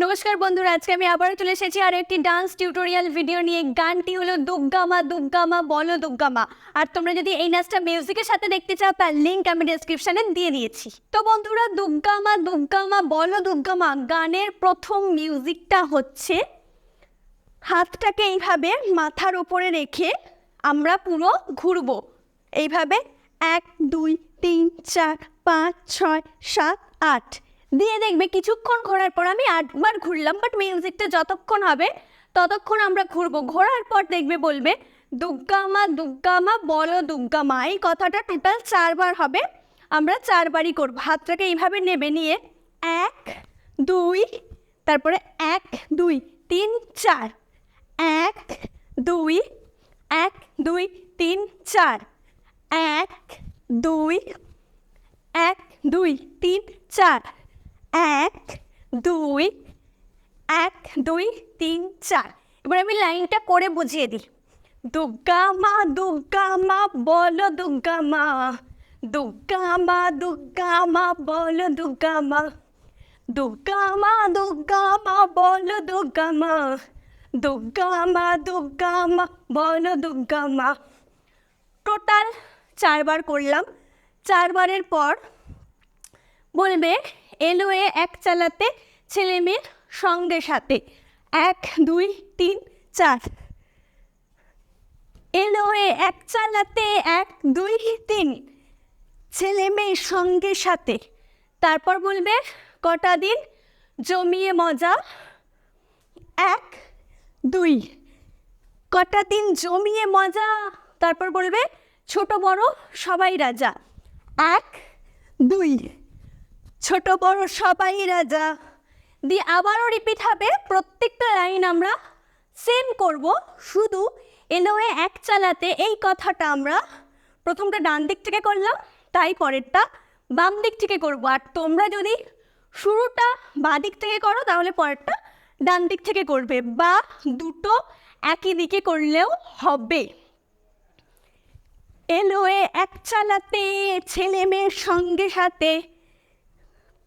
নমস্কার বন্ধুরা, আজকে আমি আবার চলে এসেছি আর একটি ডান্স টিউটোরিয়াল ভিডিও নিয়ে। গানটি হলো দুগ্গা মা দুগ্গা মা বলো দুগ্গা মা। আর তোমরা যদি এই নাচটা মিউজিকের সাথে দেখতে চাও তার লিঙ্ক আমি ডেসক্রিপশনে দিয়ে দিয়েছি। তো বন্ধুরা, দুগ্গা মা বলো দুগ্গা মা গানের প্রথম মিউজিকটা হচ্ছে হাতটাকে এইভাবে মাথার ওপরে রেখে আমরা পুরো ঘুরবো এইভাবে 1 2 3 4 5 6 7 8 দিয়ে দেখবে কিছুক্ষণ ঘোরার পর আমি 8 বার ঘুরলাম, বাট মিউজিকটা যতক্ষণ হবে ততক্ষণ আমরা ঘুরবো। ঘোরার পর দেখবে বলবে দুগ্গা মা বলো দুগ্গা মা। এই কথাটা টোটাল 4 বার হবে, আমরা 4 বারই করবো। হাতটাকে এইভাবে নেবে, নিয়ে 1 2 তারপরে 1 2 3 4 1 2 1 2 3 4 1 2 1 2 3 4 1 2 1 2 3 4। এবার আমি লাইনটা করে বুঝিয়ে দিই। দুগ্গা মা বলো দুগ্গা মা, দুগ্গা মা বলো দুগ্গা মা, দুগ্গা মা বলো দুগ্গা মা, দুগ্গা মা বলো দুগ্গা মা। টোটাল 4 বার করলাম। 4 বারের পর বলবে এলোয়ে এক চালাতে ছেলে মেয়ের সঙ্গে সাথে 1 2 3 4। এলোয়ে এক চালাতে 1 2 3 ছেলে মেয়ের সঙ্গে সাথে। তারপর বলবে কটা দিন জমিয়ে মজা 1 2 কটা দিন জমিয়ে মজা। তারপর বলবে ছোট বড় সবাই রাজা 1 2 ছোট বড় সবাই রাজা। দিয়ে আবারও রিপিট হবে। প্রত্যেকটা লাইন আমরা সেম করব, শুধু এলোয়ে এক চালাতে এই কথাটা আমরা প্রথমটা ডান দিক থেকে করলাম, তাই পরেরটা বাম দিক থেকে করব। আর তোমরা যদি শুরুটা বাঁ দিক থেকে করো তাহলে পরেরটা ডান দিক থেকে করবে, বা দুটো একই দিকে করলেও হবে। এলোয়ে এক চালাতে ছেলে মেয়ের সঙ্গে সাথে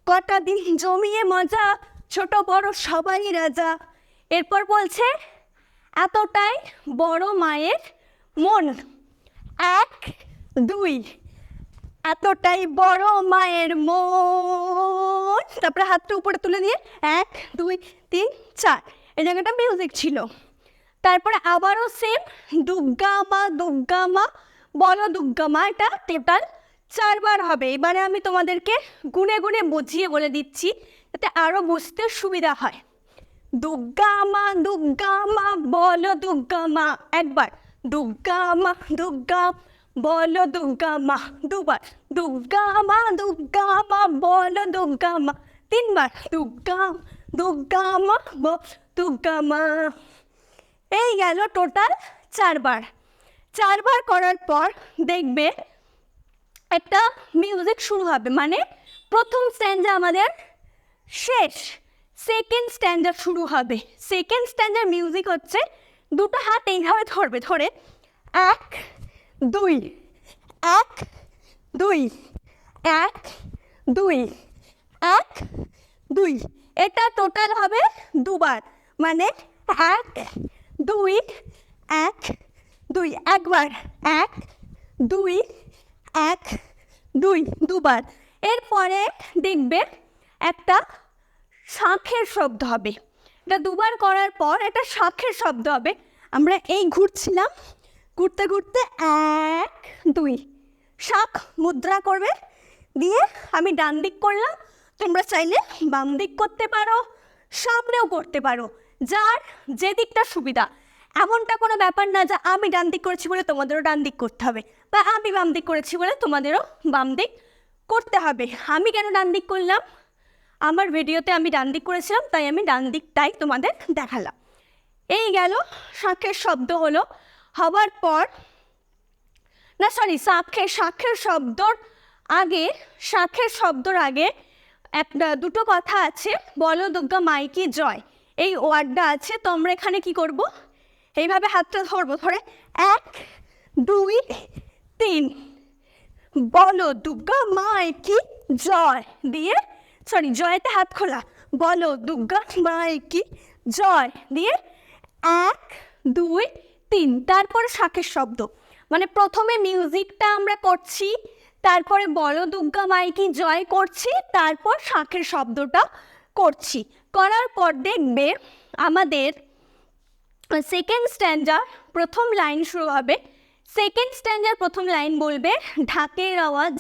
কটা দিন জমিয়ে মজা ছোট বড় সবাই রাজা। এরপর বলছে এতটাই বড় মায়ের মন 1 2 এতটাই বড় মায়ের মন। তারপরে হাতটা উপরে তুলে দিয়ে 1 2 3 4। এই জায়গাটা মিউজিক ছিল। তারপরে আবারও সেম দুগ্গা মা বলো দুগ্গা মা। এটা টোটাল 4 বার হবে। এবারে আমি তোমাদেরকে গুনে গুনে বুঝিয়ে বলে দিচ্ছি যাতে আরও বুঝতে সুবিধা হয়। দুগ্গা মা বলো দুগ্গা মা একবার, দুগ্গা মা বলো দুগ্গা মা দুবার, দুগ্গা মা বলো দুগ্গা মা 3 বার, দুগ্গা মা দুগ্গা মা। এই গেল টোটাল 4 বার। 4 বার করার পর দেখবে একটা মিউজিক শুরু হবে, মানে প্রথম স্ট্যান্ডা আমাদের শেষ, সেকেন্ড স্ট্যান্ডা শুরু হবে। সেকেন্ড স্ট্যান্ডার মিউজিক হচ্ছে দুটো হাত এইভাবে ধরবে, ধরে 1 2 1 2 1 2 1 2। এটা টোটাল হবে 2 বার, মানে 1 2 1 2 একবার, 1 2 1 2 দুবার। এরপরে দেখবে একটা শাঁখের শব্দ হবে। এটা 2 বার করার পর একটা শাঁখের শব্দ হবে। আমরা এই ঘুরছিলাম, ঘুরতে ঘুরতে 1 2 শাঁখ মুদ্রা করবে, দিয়ে আমি ডান দিক করলাম, তোমরা চাইলে বাম দিক করতে পারো, সামনেও করতে পারো, যার যে দিকটা সুবিধা। এমনটা কোনো ব্যাপার না যে আমি ডান দিক করেছি বলে তোমাদেরও ডান দিক করতে হবে, বা আমি বাম দিক করেছি বলে তোমাদেরও বাম দিক করতে হবে। আমি কেন ডান দিক করলাম, আমার ভিডিওতে আমি ডান দিক করেছিলাম, তাই আমি ডান দিকটাই তোমাদের দেখালাম। এই গেল শাঁখের শব্দ হলো। হবার পর না সরি শাঁখের শব্দর আগে একটা দুটো কথা আছে। বলো দুগ্গা মাইকি জয়, এই ওয়ার্ডটা আছে। তো আমরা এখানে কি করব, এইভাবে হাতটা ধরবো, ধরে 1 2 3 বলো দুগ্গা মাইকি জয় দিয়ে, সরি জয়তে হাত খোলা, বলো দুর্গা মাইকি জয় দিয়ে 1 2 3 তারপরে শাঁখের শব্দ, মানে প্রথমে মিউজিকটা আমরা করছি, তারপরে বলো দুর্গা মাইকি জয় করছি, তারপর শাঁখের শব্দটা করছি। করার পর দেখবে আমাদের সেকেন্ড স্ট্যান্ডার প্রথম লাইন শুরু হবে। সেকেন্ড স্ট্যান্ডার প্রথম লাইন বলবে ঢাকের আওয়াজ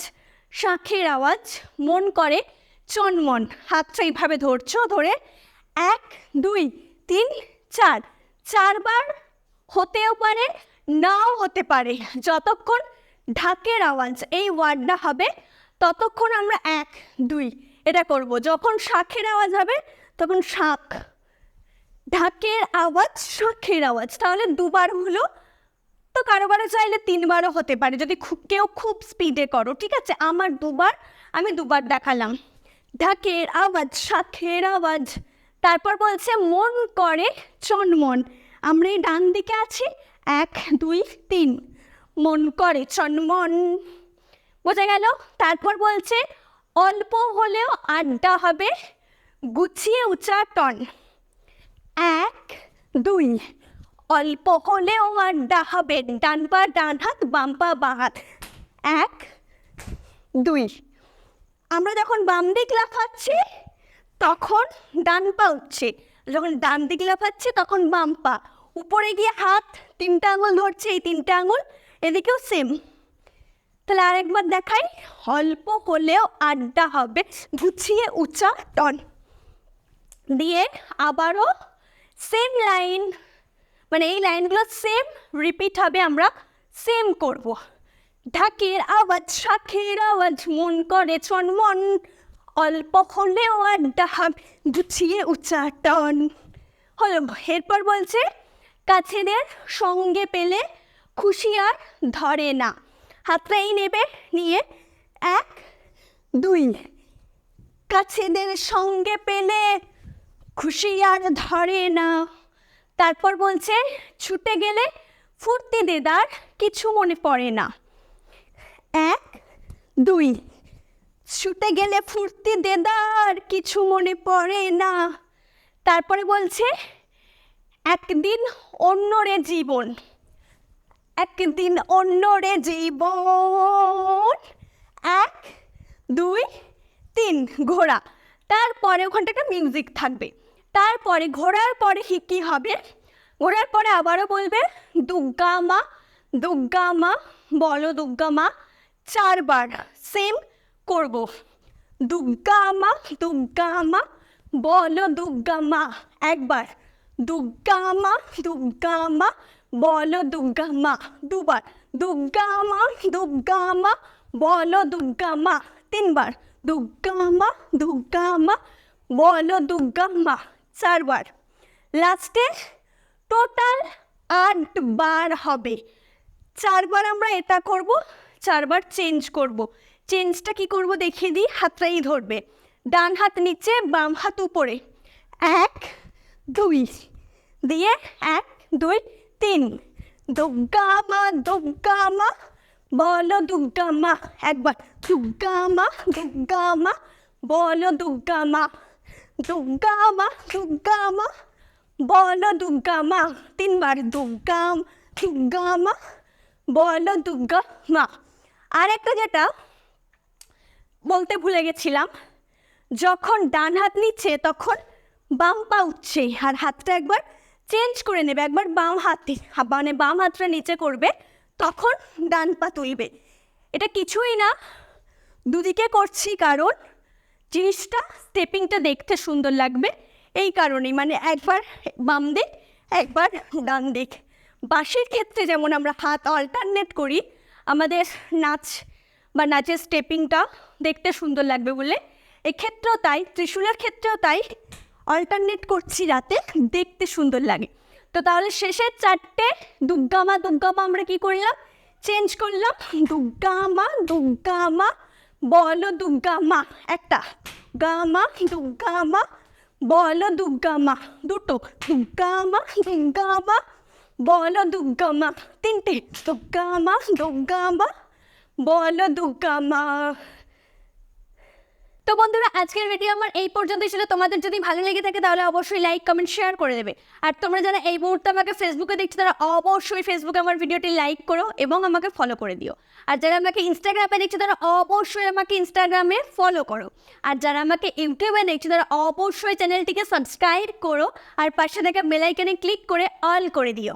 শাঁখের আওয়াজ মন করে চনমন। হাতটা এইভাবে ধরছো, ধরে 1 2 3 4 চারবার হতেও পারে নাও হতে পারে। যতক্ষণ ঢাকের আওয়াজ এই ওয়ার্ডটা হবে ততক্ষণ আমরা 1 2 এটা করব। যখন শাঁখের আওয়াজ হবে তখন শাঁখ, ঢাকের আওয়াজ শাঁখের আওয়াজ, তাহলে দুবার হলো। তো কারোবারও চাইলে 3 বারও হতে পারে যদি কেউ খুব স্পিডে করো, ঠিক আছে। আমার দুবার, আমি দুবার দেখালাম। ঢাকের আওয়াজ শাঁখের আওয়াজ, তারপর বলছে মন করে চনমন। আমরা এই ডান দিকে আছি 1 2 3 মন করে চনমন, বোঝা গেল। তারপর বলছে অল্প হলেও আড্ডা হবে গুছিয়ে উচ্চাটন। 1 2 অল্প হলেও আড্ডা হবে, ডান পা ডান হাত বাম পা বাঁ হাত। 1 2 আমরা যখন বাম দিক লাফাচ্ছি তখন ডান পা উঠছে, যখন ডান দিক লাফাচ্ছি তখন বাম পা উপরে গিয়ে হাত 3টা আঙুল ধরছে, এই 3টা আঙুল এদিকেও সেম। তাহলে আরেকবার দেখাই, অল্প হলেও আড্ডা হবে গুছিয়ে উচ্চাটন দিয়ে আবারও সেম লাইন, মানে এই লাইনগুলো সেম রিপিট হবে, আমরা সেম করব। ঢাকের আওয়াজ শাঁখের আওয়াজ মন করে চনমন, অল্প হলেও আড্ডা হবে গুছিয়ে উচ্চাটন হলো। এরপর বলছে কাছেদের সঙ্গে পেলে খুশি আর ধরে না। হাতটা এই নেবে, নিয়ে 1 2 কাছেদের সঙ্গে পেলে খুশি আর ধরে না। তারপর বলছে ছুটে গেলে ফুর্তি দেদার কিছু মনে পড়ে না। 1 2 ছুটে গেলে ফুর্তি দেদার কিছু মনে পড়ে না। তারপরে বলছে একদিন অন্যরে জীবন, একদিন অন্যরে জীবন। 1 2 3 ঘোড়া। তারপরে ওখানটা একটা মিউজিক থাকবে। তারপরে ঘোড়ার পরে কী হবে, ঘোড়ার পরে আবারও বলবে দুর্গা মা দুর্গা মা বলো দুর্গা মা, 4 বার সেম করব। দুর্গা মা দুর্গা মা বলো দুর্গা মা, একবার। দুর্গা মা দুর্গা মা বলো দুর্গা মা, দুবার। দুর্গা মা দুর্গা মা বলো দুর্গা মা, 3 বার। দুর্গা মা দুর্গা মা বলো দুর্গা মা, 4 বার। লাস্টে টোটাল 8 বার হবে। 4 বার আমরা এটা করব, 4 বার চেঞ্জ করব। চেঞ্জটা কি করব দেখিয়ে দিই, হাতটাই ধরবে, ডান হাত নিচে বাম হাত উপরে। 1 2 দিয়ে 1 2 3 দুর্গা মা দুর্গা মা বলো দুর্গা মা, একবার। দুর্গা মা দুর্গা মা বলো দুর্গা মা, দুর্গা মা দুর্গা মা বলো দুর্গা মা, 3 বার। দুর্গা দুর্গা মা বলো দুর্গা মা। আর একটা যেটা বলতে ভুলে গেছিলাম, যখন ডান হাত নিচ্ছে তখন বাম পা উঠছে, আর হাতটা একবার চেঞ্জ করে নেবে, একবার বাম হাতে, মানে বাম হাতটা নিচে করবে, তখন ডান পা তুলবে। এটা কিছুই না, দুদিকে করছি কারণ জিনিসটা স্টেপিংটা দেখতে সুন্দর লাগবে, এই কারণেই। মানে একবার বাম দিক একবার ডান দিক। বাঁশির ক্ষেত্রে যেমন আমরা হাত অল্টারনেট করি আমাদের নাচ বা নাচের স্টেপিংটা দেখতে সুন্দর লাগবে বলে, এক্ষেত্রেও তাই, ত্রিশূলের ক্ষেত্রেও তাই, অল্টারনেট করছি যাতে দেখতে সুন্দর লাগে। তো তাহলে শেষের 4টে দুর্গা মা আমরা কী করলাম, চেঞ্জ করলাম। দুর্গা মা বলো দুর্গা মা, একটা। দুর্গা মা বলো দুর্গা মা, দুটো। দুর্গা মা বলো দুর্গা মা, 3টে। দুর্গা মা বলো দুর্গা মা। তো বন্ধুরা, আজকের ভিডিও আমার এই পর্যন্তই ছিল। তোমাদের যদি ভালো লেগে থাকে তাহলে অবশ্যই লাইক, কমেন্ট, শেয়ার করে দেবে। আর তোমরা যারা এই মুহূর্তে আমাকে ফেসবুকে দেখছো তারা অবশ্যই ফেসবুকে আমার ভিডিওটি লাইক করো এবং আমাকে ফলো করে দিও। আর যারা আমাকে ইনস্টাগ্রামে দেখছো তারা অবশ্যই আমাকে ইনস্টাগ্রামে ফলো করো। আর যারা আমাকে ইউটিউবে দেখছো তারা অবশ্যই চ্যানেলটিকে সাবস্ক্রাইব করো আর পাশে থাকা বেল আইকনে ক্লিক করে অল করে দিও।